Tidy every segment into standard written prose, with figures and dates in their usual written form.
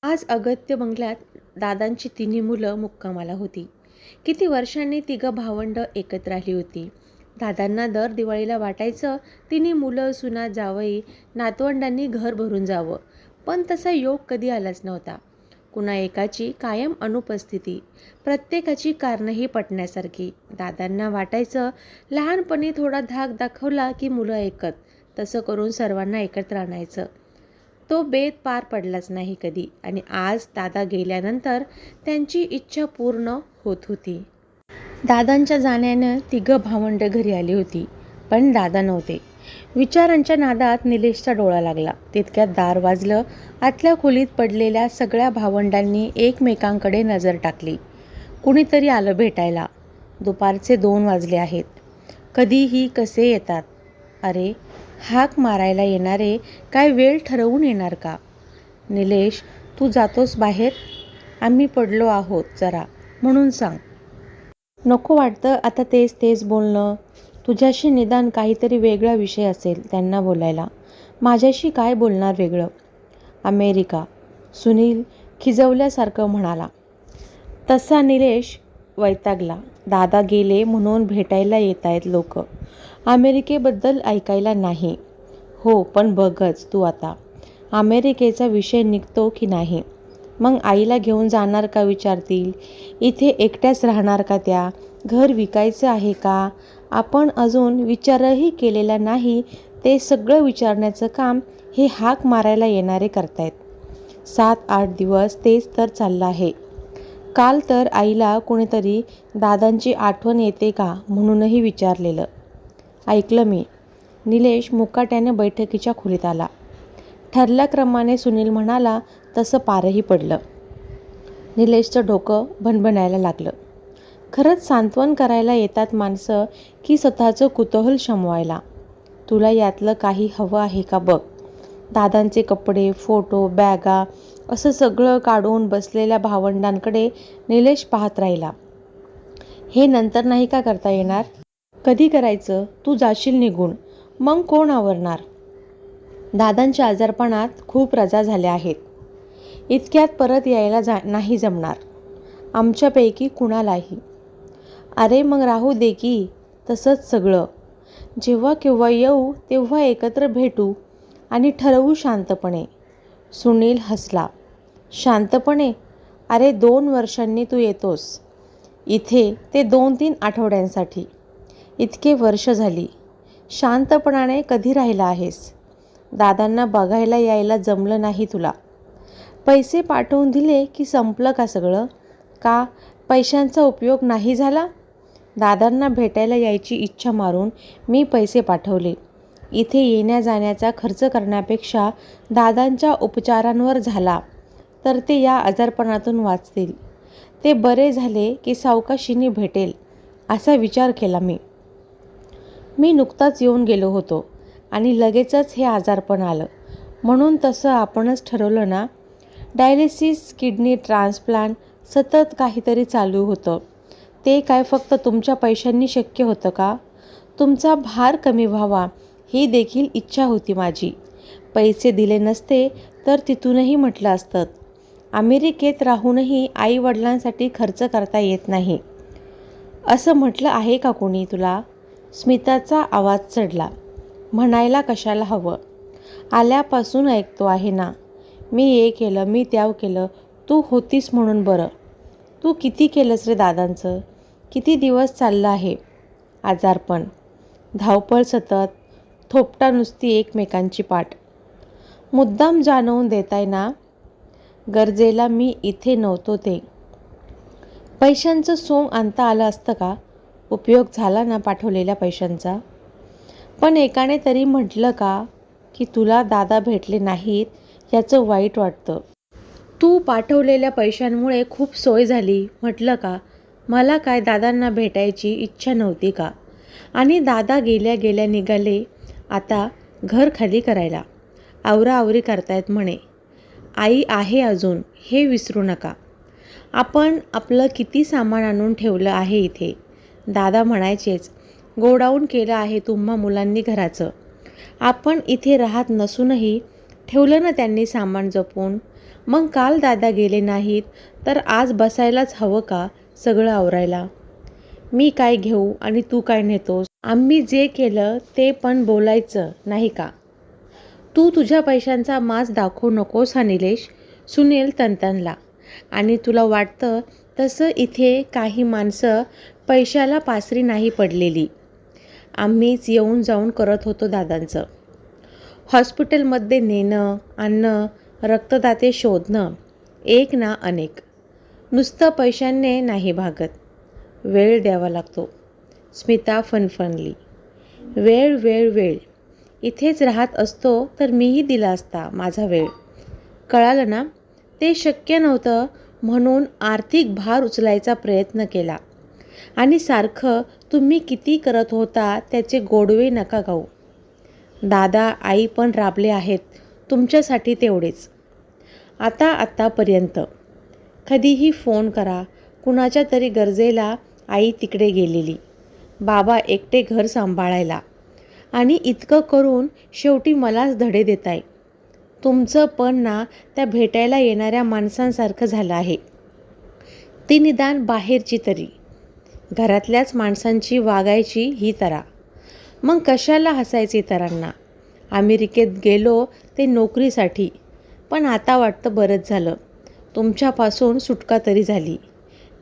आज अगत्य बंगल्यात दादांची तिन्ही मुलं मुक्कामाला होती. किती वर्षांनी तिघं भावंड एकत्र आली होती. दादांना दर दिवाळीला वाटायचं तिन्ही मुलं, सुना, जावई, नातवंडांनी घर भरून जावं. पण तसा योग कधी आलाच नव्हता. कुणा एकाची कायम अनुपस्थिती, प्रत्येकाची कारणंही पटण्यासारखी. दादांना वाटायचं लहानपणी थोडा धाक दाखवला की मुलं ऐकत. तसं करून सर्वांना एकत्र आणायचं. तो बेत पार पडलाच नाही कधी आणि आज दादा गेल्यानंतर त्यांची इच्छा पूर्ण होत होती. दादांच्या जाण्यानं तिघं भावंड घरी आली होती, पण दादा नव्हते. विचारांच्या नादात निलेशचा डोळा लागला. तितक्यात दार वाजलं. आतल्या खोलीत पडलेल्या सगळ्या भावंडांनी एकमेकांकडे नजर टाकली. कुणीतरी आलं भेटायला. दुपारचे 2 वाजले आहेत. कधीही कसे येतात. अरे, हाक मारायला येणारे काय वेळ ठरवून येणार का? निलेश, तू जातोस बाहेर? आम्ही पडलो आहोत जरा, म्हणून सांग. नको वाटतं आता तेच तेच बोलणं. तुझ्याशी निदान काहीतरी वेगळा विषय असेल त्यांना बोलायला. माझ्याशी काय बोलणार वेगळं? अमेरिका, सुनील खिजवल्यासारखं म्हणाला. तसा निलेश वैतागला. दादा गेले म्हणून भेटायला येत आहेत लोक. अमेरिकेबद्दल ऐकायला नाही. हो, पण बघच तू आता अमेरिकेचा विषय निघतो की नाही. मग आईला घेऊन जाणार का विचारतील. इथे एकट्याच राहणार का त्या? घर विकायचं आहे का? आपण अजून विचारही केलेला नाही. ते सगळं विचारण्याचं काम हे हाक मारायला येणारे करतायत. 7-8 दिवस तेच तर चाललं आहे. काल तर आईला कुणीतरी दादांची आठवण येते का म्हणूनही विचारलेलं. ऐकलं मी. निलेश मुकाट्याने बैठकीच्या खोलीत आला. ठरल्याक्रमाने सुनील म्हणाला तसं पारही पडलं. निलेशचं डोकं भणभणायला लागलं. खरंच सांत्वन करायला येतात माणसं की स्वतःचं कुतूहल शमवायला? तुला यातलं काही हवं आहे का बघ. दादांचे कपडे, फोटो, बॅगा असं सगळं काढून बसलेल्या भावंडांकडे निलेश पाहत राहिला. हे नंतर नाही का करता येणार? कधी करायचं? तू जाशील निघून, मग कोण आवरणार? दादांच्या आजारपणात खूप रजा झाल्या आहेत. इतक्यात परत यायला नाही जमणार आमच्यापैकी कुणालाही. अरे मग राहू दे की तसंच सगळं. जेव्हा केव्हा येऊ तेव्हा एकत्र भेटू आणि ठरवू शांतपणे. सुनील हसला. शांतपणे? अरे 2 वर्षांनी तू येतोस इथे, ते 2-3 आठवड्यांसाठी. इतके वर्ष झाली. शांतपणाने कधी राहिला आहेस? दादांना बघायला यायला जमलं नाही तुला. पैसे पाठवून दिले की संपलं का सगळं? का पैशांचा उपयोग नाही झाला? दादांना भेटायला यायची इच्छा मारून मी पैसे पाठवले. इथे येण्या जाण्याचा खर्च करण्यापेक्षा दादांच्या उपचारांवर झाला तर ते या आजारपणातून वाचतील. ते बरे झाले की सावकाशीने भेटेल असा विचार केला मी. मी नुकताच येऊन गेलो होतो आणि लगेचच हे आजारपण आलं. म्हणून तसं आपणच ठरवलं ना. डायलिसिस, किडनी ट्रान्सप्लांट, सतत काहीतरी चालू होतं. ते काय फक्त तुमच्या पैशांनी शक्य होतं का? तुमचा भार कमी व्हावा ही देखील इच्छा होती माझी. पैसे दिले नसते तर तिथूनही म्हटलं असतं. अमेरिकेत राहूनही आईवडिलांसाठी खर्च करता येत नाही असं म्हटलं आहे का कोणी तुला? स्मिताचा आवाज चढला. म्हणायला कशाला हवं? आल्यापासून ऐकतो आहे ना. मी हे केलं, मी त्याव केलं. तू होतीस म्हणून बरं. तू किती केलंस रे दादांचं? किती दिवस चाललं आहे आजारपण? धावपळ सतत, थोपटा नुसती एकमेकांची पाठ. मुद्दाम जाणवून देताय ना. गरजेला मी इथे नव्हतो ते. पैशांचं सोंग आणता आलं असतं का? उपयोग झाला ना पाठवलेल्या पैशांचा. पण एकाने तरी म्हटलं का की तुला दादा भेटले नाहीत याचं वाईट वाटतं? तू पाठवलेल्या पैशांमुळे खूप सोय झाली म्हटलं का? मला काय दादांना भेटायची इच्छा नव्हती का? आणि दादा गेल्या गेल्या निघाले आता घर खाली करायला. आवराआवरी करतायत म्हणे. आई आहे अजून, हे विसरू नका. आपण आपलं किती सामान आणून ठेवलं आहे इथे. दादा म्हणायचेच, गोडाऊन केलं आहे तुम्हा मुलांनी घराचं. आपण इथे राहत नसूनही ठेवलं ना त्यांनी सामान जपून. मग काल दादा गेले नाहीत तर आज बसायलाच हवं का सगळं आवरायला? मी काय घेऊ आणि तू काय नेतोस? आम्ही जे केलं ते पण बोलायचं नाही का? तू तुझ्या पैशांचा माज दाखवू नकोस हा निलेश, सुनील तनतनला. आणि तुला वाटतं तसं इथे काही माणसं पैशाला पासरी नाही पडलेली. आम्हीच येऊन जाऊन करत होतो दादांचं. हॉस्पिटलमध्ये नेणं, आणणं, रक्तदाते शोधणं, एक ना अनेक. नुसतं पैशांनी नाही भागत, वेळ द्यावा लागतो. स्मिता फणफणली. वेळ वेळ वेळ. इथेच राहत असतो तर मीही दिला असता माझा वेळ. कळालं ना? ते शक्य नव्हतं म्हणून आर्थिक भार उचलायचा प्रयत्न केला. आणि सारखं तुम्ही किती करत होता त्याचे गोडवे नका गाऊ. दादा आई पण राबले आहेत तुमच्यासाठी तेवढेच. आतापर्यंत. कधीही फोन करा, कुणाच्या तरी गरजेला आई तिकडे गेलेली, बाबा एकटे घर सांभाळायला. आणि इतकं करून शेवटी मलाच धडे देताय. तुमचं पण ना त्या भेटायला येणाऱ्या माणसांसारखं झालं आहे. ती निदान बाहेरची तरी. घरातल्याच माणसांची वागायची ही तरा. मग कशाला हसायचं इतरांना? अमेरिकेत गेलो ते नोकरीसाठी, पण आता वाटतं बरंच झालं. तुमच्यापासून सुटका तरी झाली.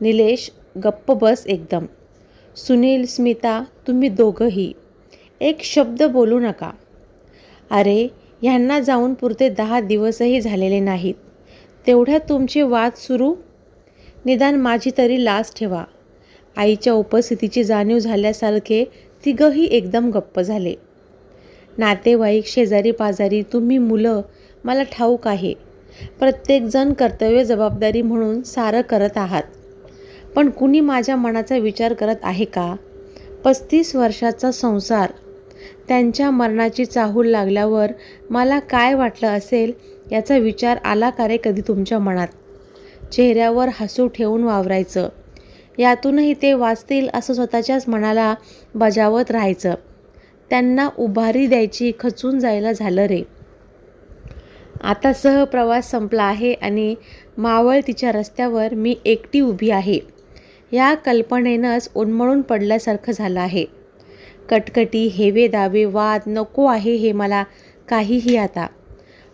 निलेश गप्प बस एकदम. सुनील, स्मिता, तुम्ही दोघंही एक शब्द बोलू नका. अरे ह्यांना जाऊन पुरते 10 दिवसही झालेले नाहीत, तेवढ्यात तुमचे वाद सुरू. निदान माझी तरी लाज ठेवा. आईच्या उपस्थितीची जाणीव झाल्यासारखे तिघंही एकदम गप्प झाले. नातेवाईक, शेजारी पाजारी, तुम्ही मुलं, मला ठाऊक आहे. प्रत्येकजण कर्तव्य जबाबदारी म्हणून सारं करत आहात. पण कुणी माझ्या मनाचा विचार करत आहे का? 35 वर्षाचा संसार. त्यांच्या मरणाची चाहूल लागल्यावर मला काय वाटलं असेल याचा विचार आला का रे कधी तुमच्या मनात? चेहऱ्यावर हसू ठेवून वावरायचं. यातूनही ते वाचतील असं स्वतःच्याच मनाला बजावत राहायचं. त्यांना उभारी द्यायची खचून जायला झालं रे. आता सहप्रवास संपला आहे आणि मावळतीच्या रस्त्यावर मी एकटी उभी आहे. या कल्पनेनंच उन्मळून पडल्यासारखं झालं आहे. कटकटी, हेवे दावे, वाद नको आहे हे मला काहीही आता.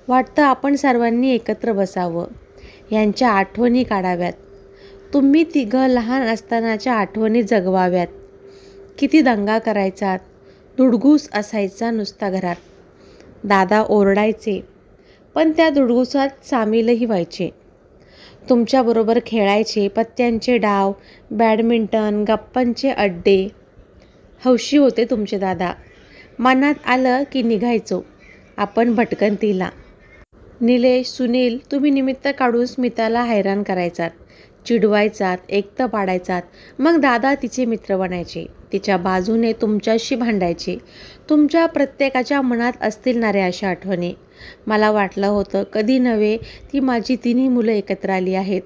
वाटतं आपण सर्वांनी एकत्र बसावं, यांच्या आठवणी काढाव्यात. तुम्ही तिघं लहान असतानाच्या आठवणी जगवाव्यात. किती दंगा करायचात, धुडगूस असायचा नुसता घरात. दादा ओरडायचे, पण त्या धुडगुसात सामीलही व्हायचे. तुमच्याबरोबर खेळायचे, पत्त्यांचे डाव, बॅडमिंटन, गप्पांचे अड्डे. हौशी होते तुमचे दादा. मनात आलं की निघायचो आपण भटकंतीला. निलेश, सुनील, तुम्ही निमित्त काढून स्मिताला हैराण करायचात, चिडवायचात, एकटं पाडायचात. मग दादा तिचे मित्र बनायचे, तिच्या बाजूने तुमच्याशी भांडायचे. तुमच्या प्रत्येकाच्या मनात असतील ना रे अशा आठवणी. मला वाटलं होतं कधी नव्हे ती माझी तिन्ही मुलं एकत्र आली आहेत.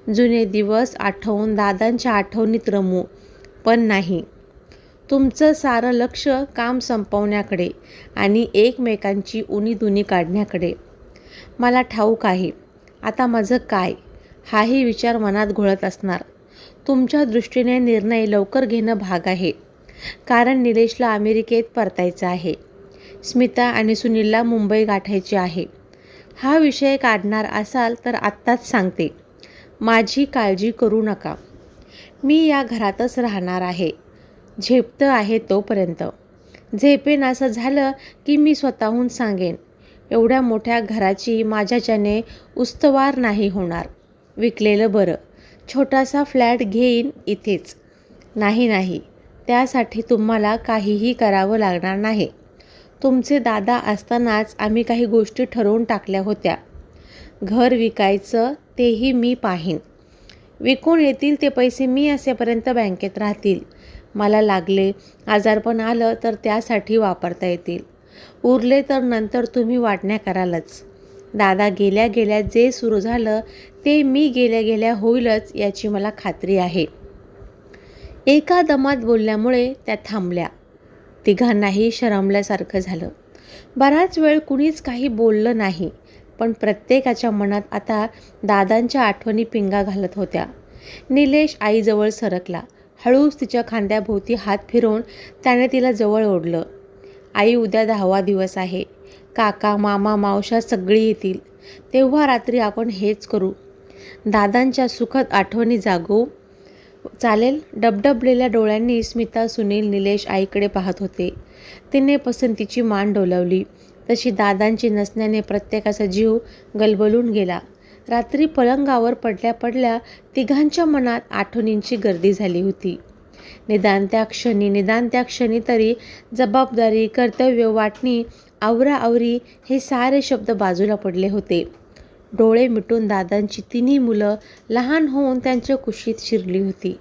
जुने दिवस आठवून दादांच्या आठवणीत रमू, पण नाही. तुमचं सारं लक्ष काम संपवण्याकडे आणि एकमेकांची उणीधुणी काढण्याकडे. मला ठाऊक आहे आता माझं काय, हाही विचार मनात घोळत असणार. तुमच्या दृष्टीने निर्णय लवकर घेणं भाग आहे, कारण निलेशला अमेरिकेत परतायचं आहे. स्मिता आणि सुनीलला मुंबई गाठायची आहे. हा विषय काढणार असाल तर आत्ताच सांगते, माझी काळजी करू नका. मी या घरातच राहणार आहे, झेपतं आहे तोपर्यंत. झेपेन असं झालं की मी स्वतःहून सांगेन. एवढ्या मोठ्या घराची माझ्याच्याने उस्तवार नाही होणार. विकलेलं बरं. छोटासा फ्लॅट घेईन इथेच. नाही, त्यासाठी तुम्हाला काहीही करावं लागणार नाही. तुमचे दादा असतानाच आम्ही काही गोष्टी ठरवून टाकल्या होत्या. घर विकायचं तेही मी पाहीन. विकून येतील ते पैसे मी असेपर्यंत बँकेत राहतील. मला लागले, आजारपण आलं तर त्यासाठी वापरता येतील. उरले तर नंतर तुम्ही वाटण्या करालच. दादा गेल्या गेल्या जे सुरू झालं ते मी गेल्या गेल्या होईलच याची मला खात्री आहे. एका दमात बोलल्यामुळे त्या थांबल्या. तिघांनाही शरमल्यासारखं झालं. बराच वेळ कुणीच काही बोललं नाही, पण प्रत्येकाच्या मनात आता दादांच्या आठवणी पिंगा घालत होत्या. निलेश आईजवळ सरकला. हळूच तिच्या खांद्याभोवती हात फिरवून त्याने तिला जवळ ओढलं. आई, उद्या 10वा दिवस आहे. काका, मामा, मावश्या सगळी येतील. तेव्हा रात्री आपण हेच करू. दादांच्या सुखद आठवणी जागवू. चालेल? डबडबलेल्या डोळ्यांनी स्मिता, सुनील, निलेश आईकडे पाहत होते. तिने पसंतीची मान डोलावली. तशी दादांची नसण्याने प्रत्येकाचा जीव गलबलून गेला. रात्री पलंगावर पडल्या पडल्या तिघांच्या मनात आठवणींची गर्दी झाली होती. निदान त्या क्षणी तरी जबाबदारी, कर्तव्य, वाटणी, आवराआवरी हे सारे शब्द बाजूला पडले होते. डोळे मिटून दादांची तिन्ही मुलं लहान होऊन त्यांच्या कुशीत शिरली होती.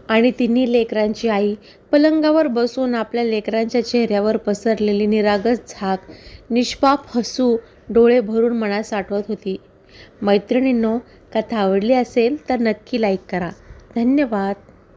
आणि तिन्ही लेकरांची आई पलंगावर बसून आपल्या लेकरांच्या चेहऱ्यावर पसरलेली निरागस झाक, निष्पाप हसू डोळे भरून मनात साठवत होती. मैत्रिणींनो, कथा आवडली असेल तर नक्की लाईक करा. धन्यवाद.